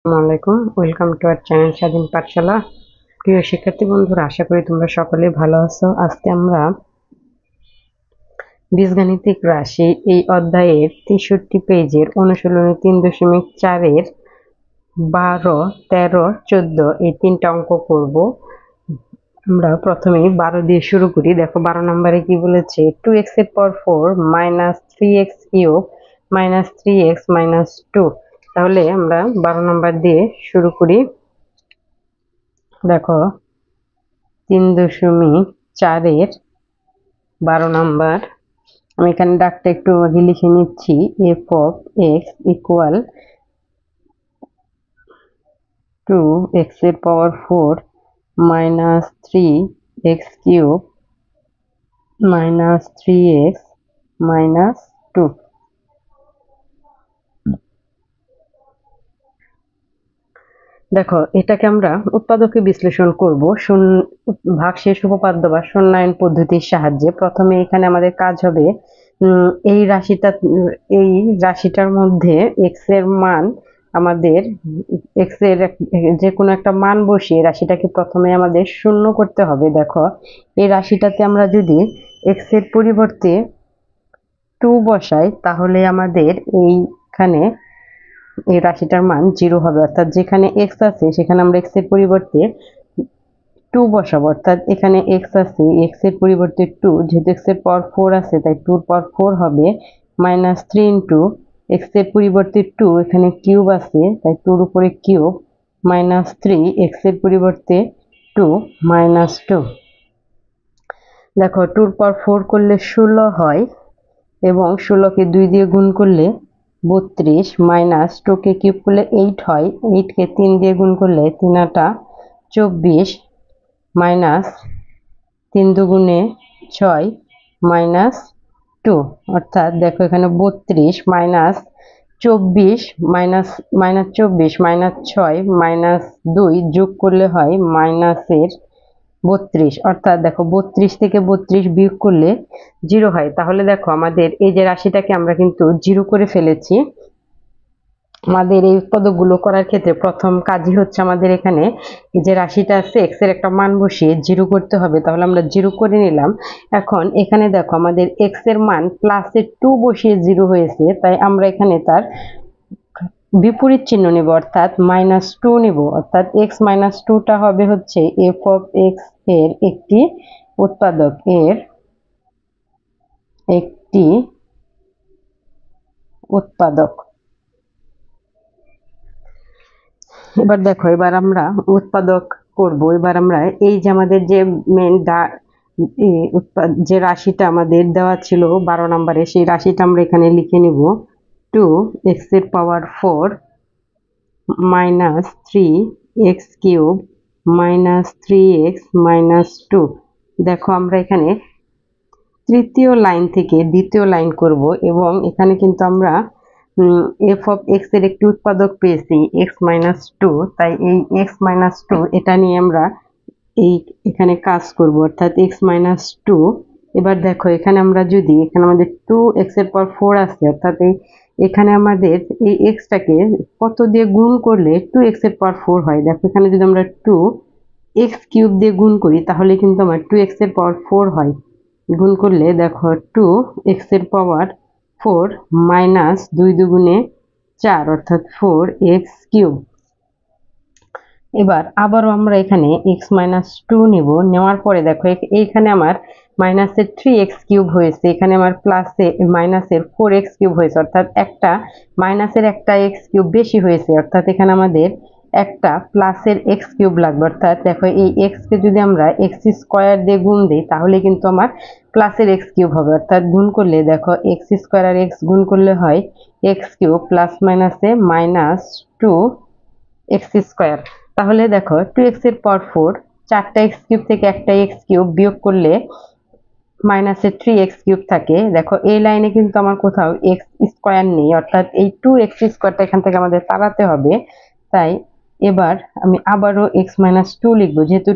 আসসালামাইকুম, welcome to our channel স্বাধীন পাঠশালা। প্রিয় শিক্ষার্থী বন্ধুরা, আশা করি তোমরা সকলে ভালো আছো। আজকে আমরা বীজগাণিতিক রাশি এই অধ্যায়ের 63 পেজের অনুশীলনী 3.4-এর 12, 13, 14 এই তিনটা অঙ্ক করব। আমরা প্রথমেই 12 দিয়ে শুরু করি। দেখো 12 নম্বরে কি বলেছে, 2x এর পাওয়ার 4 minus 3x cube minus 3x minus 2। তাহলে আমরা 12 নম্বর দিয়ে শুরু করি। দেখো 3.4-এর 12 নম্বর, আমি এখানে ডাকটা একটু আগে লিখে নিচ্ছি। F of x equal 2x এর পাওয়ার 4 minus 3x cube minus 3x minus 2। দেখো এটাকে আমরা উৎপাদকে বিশ্লেষণ করব ভাগশেষ উপপাদ্য বা শূন্যায়ন পদ্ধতির সাহায্যে। প্রথমে এখানে আমাদের কাজ হবে এই রাশিটার মধ্যে এক্স এর মান, আমাদের এক্স এর যে কোনো একটা মান বসিয়ে রাশিটাকে প্রথমে আমাদের শূন্য করতে হবে। দেখো এই রাশিটাতে আমরা যদি এক্স এর পরিবর্তে 2 বসাই তাহলে আমাদের এইখানে এই রাশিটার মান 0 হবে, অর্থাৎ যেখানে x আছে সেখানে আমরা x এর পরিবর্তে 2 বসাবো। অর্থাৎ এখানে x আছে, x এর পরিবর্তে 2, যেহেতু x এর পাওয়ার 4 আছে তাই 2 এর পাওয়ার 4 হবে মাইনাস 3 ইন্টু x এর পরিবর্তে 2, এখানে কিউব আছে তাই 2 এর উপরে কিউব মাইনাস 3, x এর পরিবর্তে 2 মাইনাস 2। দেখো 2 এর পাওয়ার 4 করলে 16 হয় এবং 16কে 2 দিয়ে গুণ করলে 32, মাইনাস 2 কে কিউব করলে 8 হয়, 8 কে 3 দিয়ে গুণ করলে 3 আটা 24, মাইনাস 3 দুগুণে 6 মাইনাস 2। অর্থাৎ দেখো এখানে 32 মাইনাস 24 মাইনাস 24 মাইনাস 6 মাইনাস 2 যোগ করলে হয় মাইনাসের 32। অর্থাৎ দেখো 32 থেকে 32 বিয়োগ করলে 0 হয়। তাহলে দেখো আমাদের এই যে রাশিটাকে আমরা কিন্তু 0 করে ফেলেছি। আমাদের এই উৎপাদকগুলো করার ক্ষেত্রে প্রথম কাজই হচ্ছে আমাদের এখানে এই যে রাশিটা আছে x এর একটা মান বসিয়ে 0 করতে হবে। তাহলে আমরা 0 করে নিলাম। এখন এখানে দেখো আমাদের x এর মান প্লাসে 2 বসিয়ে 0 হয়েছে, তাই আমরা এখানে তার বিপরীত চিহ্ন নেব, অর্থাৎ -2 নেব। অর্থাৎ x - 2টা হবে হচ্ছে f of x এর একটি উৎপাদক, একটি উৎপাদক। এবার দেখো এবার আমরা উৎপাদক করব। এবার আমরা এই যে আমাদের যে মেন যে রাশিটা আমাদের দেওয়া ছিল 12 নম্বরে, সেই রাশিটা আমরা এখানে লিখে নিব। 2x এর পাওয়ার 4 minus 3x cube minus 3x minus 2। দেখো আমরা এখানে তৃতীয় লাইন থেকে দ্বিতীয় লাইন করব এবং এখানে কিন্তু আমরা f of x এর একটি উৎপাদক পেয়েছি x - 2, তাই এই x - 2 এটা নিয়ে আমরা এখানে কাজ করব, অর্থাৎ x - 2। এবার দেখো এখানে আমরা যদি এখানে আমাদের 2x এর পাওয়ার 4 আছে, অর্থাৎ এখানে আমাদের এই x টাকে কত দিয়ে গুণ করলে 2x এর পাওয়ার 4 হয়। দেখো এখানে যদি আমরা 2x কিউব দিয়ে গুণ করি তাহলে কিন্তু আমার 2x এর পাওয়ার 4 হয়। গুণ করলে দেখো 2x এর পাওয়ার 4 মাইনাস 2 দুগুণে 4, অর্থাৎ 4x কিউব। এবার আবারও আমরা এখানে x - 2 নিব। নেওয়ার পরে দেখো এইখানে আমার মাইনাসের 3x কিউব হয়েছে, এখানে আমার প্লাসে মাইনাসের 4x কিউব হয়েছে, অর্থাৎ একটা মাইনাসের একটা x কিউব বেশি হয়েছে, অর্থাৎ এখানে আমাদের একটা প্লাসের x কিউব লাগবে। অর্থাৎ দেখো এই x কে যদি আমরা x স্কয়ার দিয়ে গুণ দিই তাহলে কিন্তু আমার প্লাসের x কিউব হবে। অর্থাৎ গুণ করলে দেখো x স্কয়ার আর x গুণ করলে হয় x কিউব প্লাস মাইনাসে মাইনাস 2x স্কয়ার। তাহলে দেখো 2x এর পাওয়ার 4, 4টা x কিউব থেকে একটা x কিউব বিয়োগ করলে মাইনাসের 3x কিউব থাকে। দেখো এই লাইনে কিন্তু আমার কোথাও x স্কয়ার নেই, অর্থাৎ এই 2x স্কয়ারটা এখান থেকে আমাদের তাড়াতে হবে। তাই এবার আমি আবারও x - 2 লিখবো। যেহেতু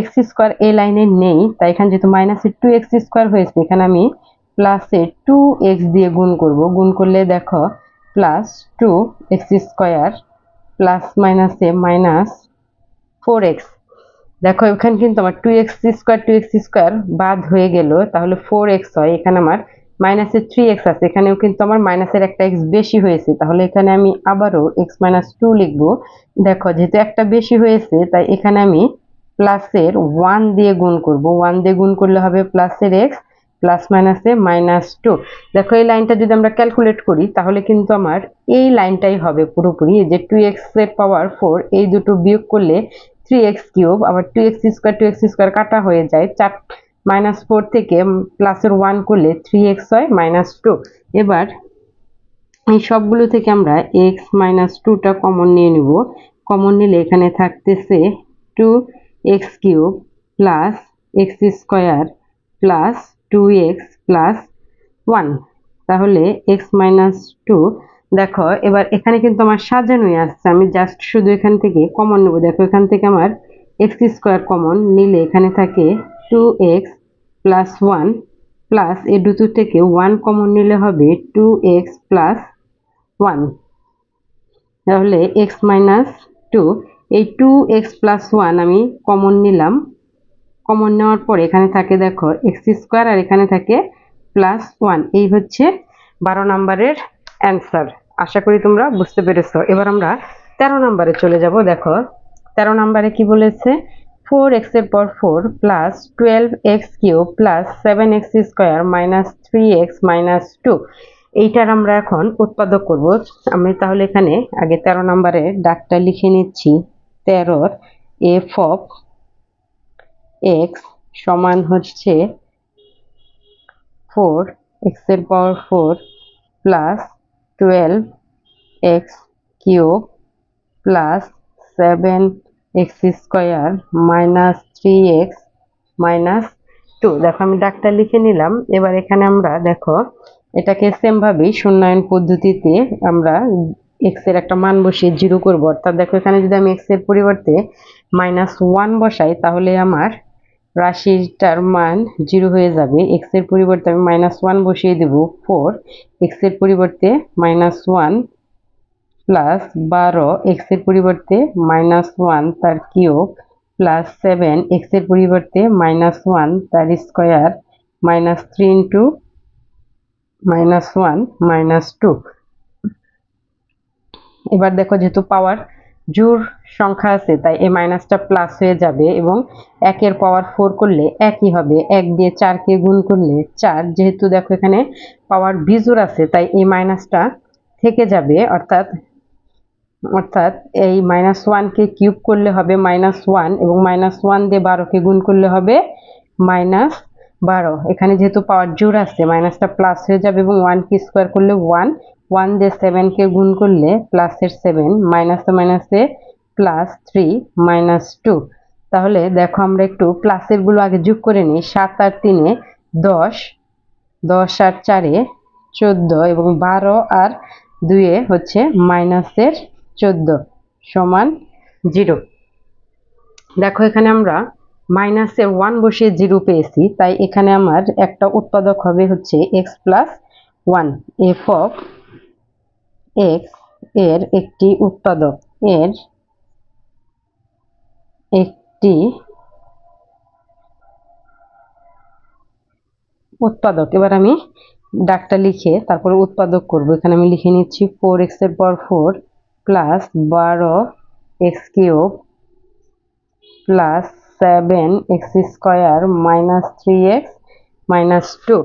x স্কয়ার এই লাইনে নেই তাই এখানে যেহেতু মাইনাসের 2x স্কয়ার হয়েছে, এখানে আমি প্লাসে 2x দিয়ে গুণ করব। গুণ করলে দেখো প্লাস 2x স্কয়ার প্লাস মাইনাসে মাইনাস 4x। দেখো এখানে কিন্তু আমার 2x² বাদ হয়ে গেল, তাহলে 4x হয়। এখানে আমার মাইনাসে 3x আছে, এখানেও কিন্তু আমার মাইনাসের একটা x বেশি হয়েছে, তাহলে এখানে আমি আবারও x-2 লিখবো। দেখো যেহেতু একটা বেশি হয়েছে তাই এখানে আমি প্লাসের 1 দিয়ে গুণ করব। 1 দিয়ে গুণ করলে হবে প্লাসের x প্লাস মাইনাসে -2। দেখো এই লাইনটা যদি আমরা ক্যালকুলেট করি তাহলে কিন্তু আমার এই লাইনটাই হবে পুরোপুরি, যে 2x⁴ এই দুটো বিয়োগ করলে 3x3, আবার 2x² কাটা হয়ে যায়, 4 থেকে প্লাসের 1 করলে 3x হয় -2। এবার এই সবগুলো থেকে আমরা x-2টা কমন নিয়ে নিব। কমন নিলে এখানে থাকতেছে 2x³ plus x² plus 2x plus 1, তাহলে x-2। দেখো এবার এখানে কিন্তু আমার সাজানোই আসছে, আমি জাস্ট শুধু এখান থেকে কমন নেব। দেখো এখান থেকে আমার x² কমন নিলে এখানে থাকে 2x প্লাস 1 প্লাস এই দুটো থেকে 1 কমন নিলে হবে 2x প্লাস 1, তাহলে x-2। এই 2x প্লাস 1 আমি কমন নিলাম। কমন নেওয়ার পর এখানে থাকে দেখো x² আর এখানে থাকে প্লাস 1। এই হচ্ছে 12 নম্বরের অ্যান্সার। আশা করি তোমরা বুঝতে পেরেছো। এবার আমরা 13 নম্বরে চলে যাব। দেখো 13 নম্বরে কি বলেছে, 4x এর পর 4 plus 12x³ plus 7x² minus 3x minus 2। এইটার আমরা এখন উৎপাদক করব। আমি তাহলে এখানে আগে 13 নম্বরে ডাকটা লিখে নিচ্ছি। 13 f of x সমান হচ্ছে 4x এর পাওয়ার 4 plus 12x³ plus 7x² minus 3x minus 2। দেখো আমি ডাকটা লিখে নিলাম। এবার এখানে আমরা দেখো এটাকে সেম ভাবেই শূন্যায়ন পদ্ধতিতে আমরা x এর একটা মান বসিয়ে 0 করব। অর্থাৎ দেখো এখানে যদি আমি x এর পরিবর্তে -1 বসাই তাহলে আমার রাশিটার মান 0 হয়ে যাবে। x এর পরিবর্তে আমি -1 বসিয়ে দেব 4, x এর পরিবর্তে -1 প্লাস 12, x এর পরিবর্তে -1 তার কিউব প্লাস 7, x এর পরিবর্তে -1 তার স্কয়ার মাইনাস 3 ইন্টু -1 -2। এবার দেখো যেহেতু পাওয়ার জোড় সংখ্যা আছে তাই এই মাইনাসটা প্লাস হয়ে যাবে এবং 1 এর পাওয়ার 4 করলে একই হবে। 1 দিয়ে 4 কে গুণ করলে 4। যেহেতু দেখো এখানে পাওয়ার বিজোড় আছে তাই এই মাইনাসটা থেকে যাবে, অর্থাৎ এই -1 কে কিউব করলে হবে -1 এবং -1 দিয়ে 12 কে গুণ করলে হবে -12। এখানে যেহেতু পাওয়ার জোড় আছে মাইনাসটা প্লাস হয়ে যাবে এবং 1 কে স্কয়ার করলে 1, 1 দিয়ে 7 কে গুণ করলে প্লাসের 7, মাইনাসে মাইনাসে প্লাস 3 -2। তাহলে দেখো আমরা একটু প্লাসের গুলো আগে যোগ করে নিই। 7 আর 3 এ 10, 10 আর 4 এ 14 এবং 12 আর 2 এ হচ্ছে -14 সমান 0। দেখো এখানে আমরা মাইনাসের 1 বসিয়ে 0 পেয়েছি, তাই এখানে আমার একটা উৎপাদক হবে হচ্ছে x plus 1। f of x এর একটি উৎপাদক, এর একটি উৎপাদক। এবার আমি ডাকটা লিখে তারপরে উৎপাদক করব। এখানে আমি লিখে নিচ্ছি 4x এর পাওয়ার 4 plus 12x³ plus 7x² minus 3x minus 2।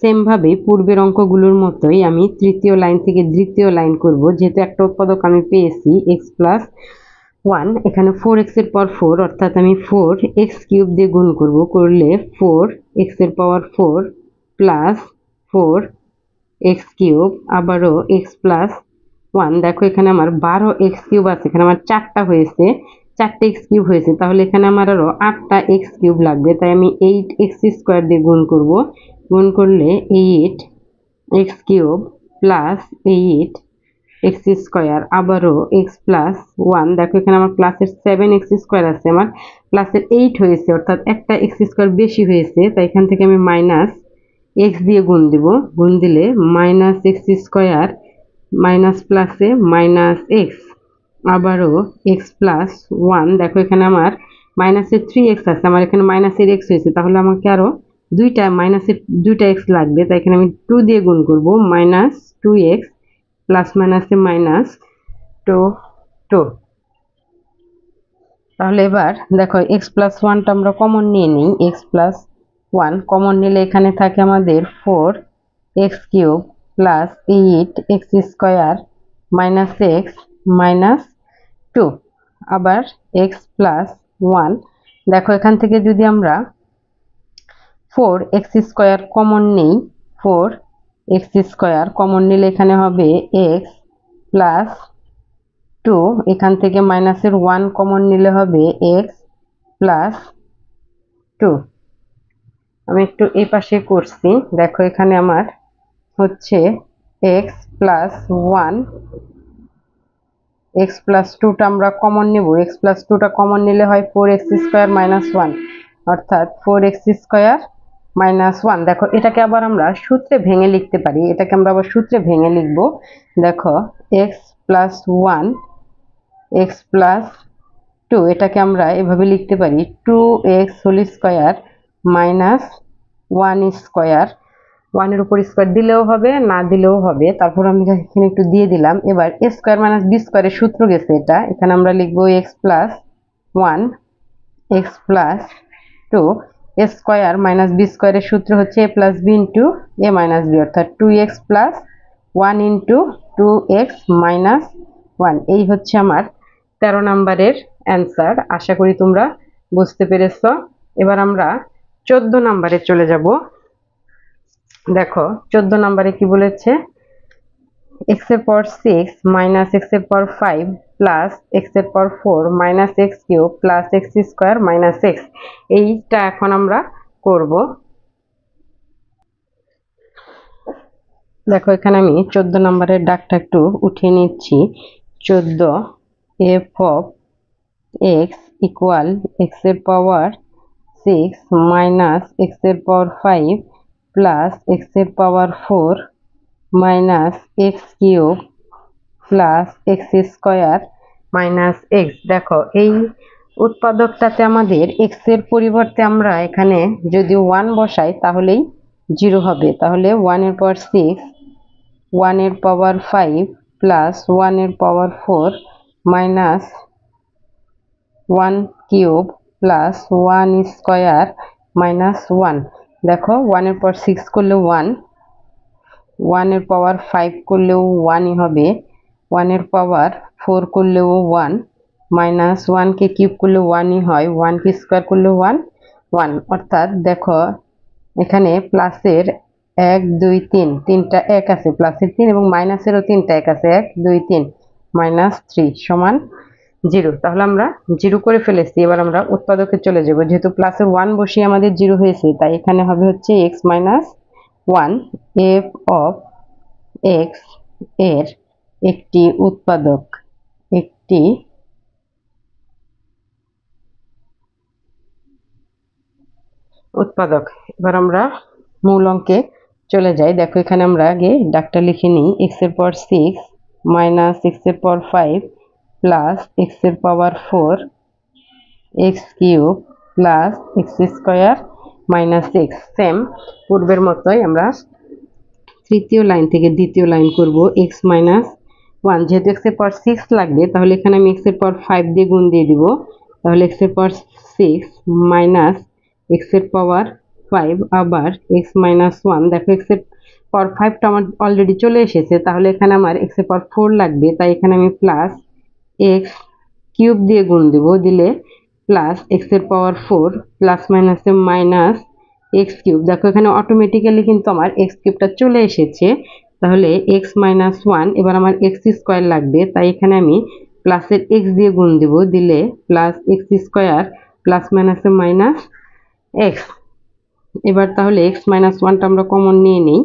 Same ভাবে পূর্বের অঙ্কগুলোর মতোই আমি তৃতীয় লাইন থেকে দ্বিতীয় লাইন করব। যেহেতু একটা উৎপাদক আমি পেয়েছি x প্লাস 1, এখানে 4x এর পাওয়ার 4 অর্থাৎ আমি 4x³ দিয়ে গুণ করব। করলে 4x এর পাওয়ার 4 প্লাস 4x³ আবারও x প্লাস 1। দেখো এখানে আমার 12x³ আছে, এখানে আমার 4টা হয়েছে, 4টে x³ হয়েছে, তাহলে এখানে আমার আরো 8টা x³ লাগবে, তাই আমি 8x² দিয়ে গুণ করব। গুণ করলে 8x³ প্লাস 8x² আবারও x প্লাস 1। দেখো এখানে আমার প্লাসের 7x² আছে, আমার প্লাসের 8 হয়েছে, অর্থাৎ একটা x² বেশি হয়েছে, তাই এখান থেকে আমি মাইনাস x দিয়ে গুণ দিব। গুণ দিলে -x² মাইনাস প্লাসে -x আবারও এক্স প্লাস ওয়ান, দেখো এখানে আমার মাইনাসের 3x আছে, আমার এখানে মাইনাসের এক্স হয়েছে, তাহলে আমাকে আরও মাইনাসের দুইটা এক্স লাগবে, তাই এখানে আমি 2 দিয়ে গুণ করব, -2x প্লাস মাইনাসে -2 তাহলে এবার দেখো এক্স প্লাস ওয়ানটা আমরা কমন নিয়ে নিই। এক্স প্লাস ওয়ান কমন নিলে এখানে থাকে আমাদের 4x³ plus 8x² minus x minus 2। আবার এক্স প্লাস ওয়ান, দেখো এখান থেকে যদি আমরা 4x² কমন নিই, 4x² কমন নিলে এখানে হবে এক্স প্লাস 2, এখান থেকে মাইনাসের 1 কমন নিলে হবে এক্স প্লাস 2। আমি একটু এই পাশে করছি, দেখো এখানে আমার হচ্ছে এক্স প্লাস 1, এক্স প্লাস 2টা আমরা কমন নেব, এক্স প্লাস 2টা কমন নিলে হয় 4x² মাইনাস 1, অর্থাৎ 4x² মাইনাস 1। দেখো এটাকে আবার আমরা সূত্রে ভেঙে লিখতে পারি, এটাকে আমরা আবার সূত্রে ভেঙে লিখব। দেখো এক্স প্লাস 1 এক্স প্লাস 2, এটাকে আমরা এভাবে লিখতে পারি 2x whole square minus 1 square, 1 এর উপর স্কয়ার দিলেও হবে না দিলেও হবে, তারপর আমি এখানে একটু দিয়ে দিলাম। এবার a স্কয়ার মাইনাস b স্কয়ারের সূত্র গেছে এটা, এখানে আমরা লিখব x plus 1 x plus 2, a square minus b স্কয়ারের সূত্র হচ্ছে a plus b into a minus b, অর্থাৎ 2x plus 1 into 2x minus 1। এই হচ্ছে আমার 13 নম্বরের অ্যান্সার। আশা করি তোমরা বুঝতে পেরেছ। এবার আমরা 14 নম্বরে চলে যাব। দেখো 14 নম্বরে কি বলেছে, x এর পাওয়ার 6 মাইনাস x এর পাওয়ার 5 প্লাস x এর পাওয়ার 4 minus x³ plus x² minus x। এইটা এখন আমরা করব। দেখো এখানে আমি 14 নম্বরের দাগটা একটু উঠিয়ে নিচ্ছি। 14 f of x equal x এর পাওয়ার 6 মাইনাস x এর পাওয়ার 5 প্লাস x এর পাওয়ার 4 minus x³ plus x² minus x। দেখো এই উৎপাদকটাতে আমাদের x এর পরিবর্তে আমরা এখানে যদি 1 বসাই তাহলেই 0 হবে, তাহলে 1 এর পাওয়ার 6 1 এর পাওয়ার 5 প্লাস 1 এর পাওয়ার 4 মাইনাস 1³ প্লাস 1² মাইনাস 1। দেখো 1 এর পাওয়ার 6 করলে 1, 1 এর পাওয়ার 5 করলেও 1ই হবে, 1 এর পাওয়ার 4 করলেও 1, মাইনাস 1 কে কিউব করলে 1ই হয়, 1 কে স্কয়ার করলে 1 1। অর্থাৎ দেখো এখানে প্লাসের 1 2 3 তিনটা 1 আছে, প্লাসের 3 এবং মাইনাসেরও 3টা 1 আছে, 1 2 3 মাইনাস 3 সমান 0। তাহলে আমরা 0 করে ফেলেছি। এবার আমরা উৎপাদকে চলে যাব, যেহেতু প্লাসের 1 বসিয়ে আমাদের 0 হয়েছে, তাই এখানে হবে হচ্ছে x minus 1 f of x এর একটি উৎপাদক, একটি উৎপাদক। এবার আমরা মূল অঙ্কে চলে যাই। দেখো এখানে আমরা আগে ডাকটা লিখে নিই, x এর পাওয়ার 6 মাইনাস x এর পাওয়ার 5 প্লাস x এর পাওয়ার 4 x³ plus x² minus x। Same পূর্বের মতোই আমরা তৃতীয় লাইন থেকে দ্বিতীয় লাইন করব, x মাইনাস 1, যেহেতু x এর পাওয়ার 6 লাগবে তাহলে এখানে আমি x এর পাওয়ার 5 দিয়ে গুণ দিয়ে দিব, তাহলে x এর পাওয়ার 6 মাইনাস x এর পাওয়ার 5 আবার x মাইনাস 1। দেখো x এর পাওয়ার 5টা আমার অলরেডি চলে এসেছে, তাহলে এখানে আমার x এর পাওয়ার 4 লাগবে, তাই এখানে আমি প্লাস x³ দিয়ে গুণ দেব, দিলে প্লাস x এর পাওয়ার 4 প্লাস মাইনাসে মাইনাস x³। দেখো এখানে অটোমেটিক্যালি কিন্তু আমার x³ চলে এসেছে, তাহলে x মাইনাস 1। এবার আমার x² লাগবে, তাই এখানে আমি প্লাসের x দিয়ে গুণ দেব, দিলে প্লাস x² প্লাস মাইনাসে মাইনাস x। এবার তাহলে x মাইনাস 1টা আমরা কমন নিয়ে নিই,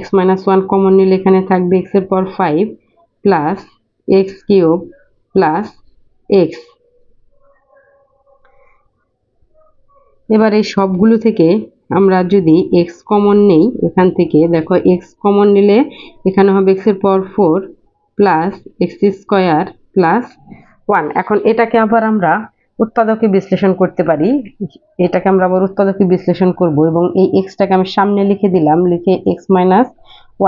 x মাইনাস 1 কমন নিলে এখানে থাকবে x এর পাওয়ার 5 প্লাস x³ প্লাস x। এবার এই সবগুলো থেকে আমরা যদি x কমন নেই এখান থেকে, দেখো x কমন নিলে এখানে হবে x এর পাওয়ার 4 প্লাস x² প্লাস 1। এখন এটাকে আবার আমরা উৎপাদকে বিশ্লেষণ করতে পারি, এটাকে আমরা আবার উৎপাদকে বিশ্লেষণ করব এবং এই এক্সটাকে আমি সামনে লিখে দিলাম, লিখে এক্স মাইনাস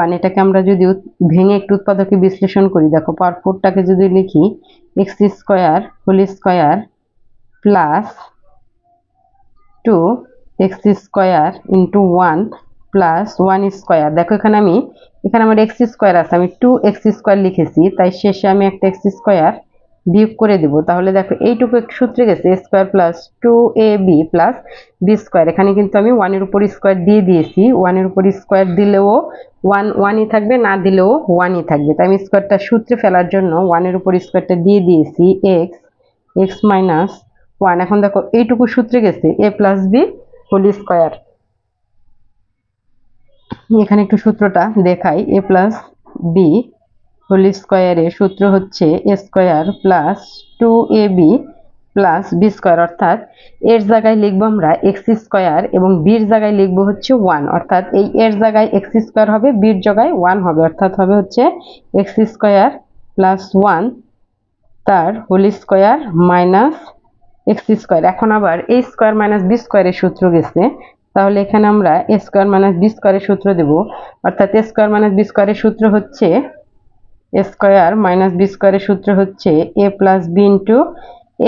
1। এটাকে আমরা যদি ভেঙে একটু উৎপাদকে বিশ্লেষণ করি, দেখো পাওয়ার 4টাকে যদি লিখি x square whole square plus 2 x square into 1 plus 1 square. দেখো এখানে আমার এক্স স্কোয়ার আছে, আমি 2 এক্স স্কোয়ার লিখেছি, তাই শেষে আমি একটা এক্স স্কোয়ার বিয়োগ করে দেব। তাহলে দেখো এইটুকু সূত্রে গেছে A square plus 2ab plus B square. এখানে কিন্তু আমি 1 এর উপর স্কোয়ার দিয়ে দিয়েছি, 1 এর উপর স্কোয়ার দিলেও 1ই থাকবে, না দিলেও 1ই থাকবে। তাই আমি স্কোয়ারটা সূত্রে ফেলার জন্য 1 এর উপর স্কোয়ারটা দিয়ে দিয়েছি এক্স মাইনাস 1। এখন দেখো এইটুকু সূত্রে গেছে এ প্লাস বি হোল স্কোয়ার। এখানে একটু সূত্রটা দেখাই, এ প্লাস বি হোল স্কোয়ারের সূত্র হচ্ছে A square plus 2ab plus B square, অর্থাৎ এর জায়গায় লিখবো আমরা এক্স স্কোয়ার এবং বির জায়গায় লিখবো হচ্ছে 1, অর্থাৎ এই এর জায়গায় এক্স স্কোয়ার হবে, বির জায়গায় 1 হবে, অর্থাৎ হবে হচ্ছে এক্স স্কোয়ার প্লাস 1 তার whole square minus x square. এখন আবার এ স্কোয়ার মাইনাস বি স্কোয়ারের সূত্র গেছে, তাহলে এখানে আমরা এ স্কোয়ার মাইনাস বি স্কোয়ারের সূত্র দেব, অর্থাৎ এ স্কোয়ার মাইনাস বি স্কোয়ারের সূত্র হচ্ছে এ স্কোয়ার মাইনাস বি স্কোয়ারের সূত্র হচ্ছে এ প্লাস বি ইন্টু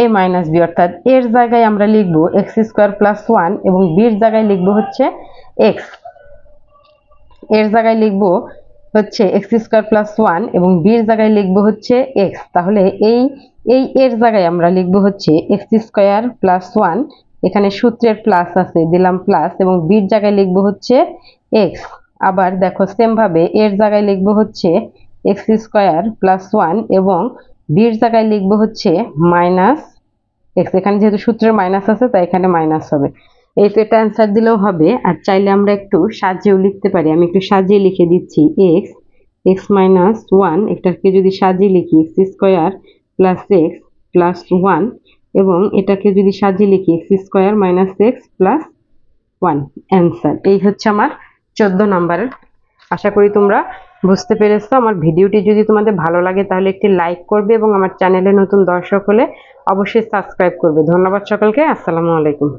এ মাইনাস বি, অর্থাৎ এর জায়গায় আমরা লিখবো এক্স স্কোয়ার প্লাস 1 এবং বির জায়গায় লিখবো হচ্ছে এক্স। এর জায়গায় লিখবো হচ্ছে এক্স স্কোয়ার প্লাস 1 এবং বির জায়গায় লিখবো হচ্ছে এক্স। তাহলে এই এর জায়গায় আমরা লিখবো হচ্ছে এক্স স্কোয়ার প্লাস 1, এখানে সূত্রের প্লাস আছে দিলাম প্লাস, এবং বির জায়গায় লিখবো হচ্ছে এক্স। আবার দেখো সেম ভাবে এর জায়গায় লিখবো হচ্ছে এক্স স্কোয়ার প্লাস 1 এবং বির জায়গায় লিখবো হচ্ছে মাইনাস এক্স। এখানে যেহেতু সূত্রের মাইনাস আছে তাই এখানে মাইনাস হবে। এই তো এটা অ্যান্সার দিলেও হবে, আর চাইলে আমরা একটু সাজিয়েও লিখতে পারি। আমি একটু সাজিয়ে লিখে দিচ্ছি এক্স মাইনাস 1, এটাকে যদি সাজিয়ে লিখি x square plus x plus 1 এবং এটাকে যদি সাজিয়ে লিখি x square minus x plus 1। Answer এই হচ্ছে আমার 14 নাম্বারের। আশা করি তোমরা বুঝতে পেরেছো। আমার ভিডিওটি যদি তোমাদের ভালো লাগে তাহলে একটি লাইক করবে এবং আমার চ্যানেলে নতুন দর্শক হলে অবশ্যই সাবস্ক্রাইব করবে। ধন্যবাদ সকলকে, আসসালামু আলাইকুম।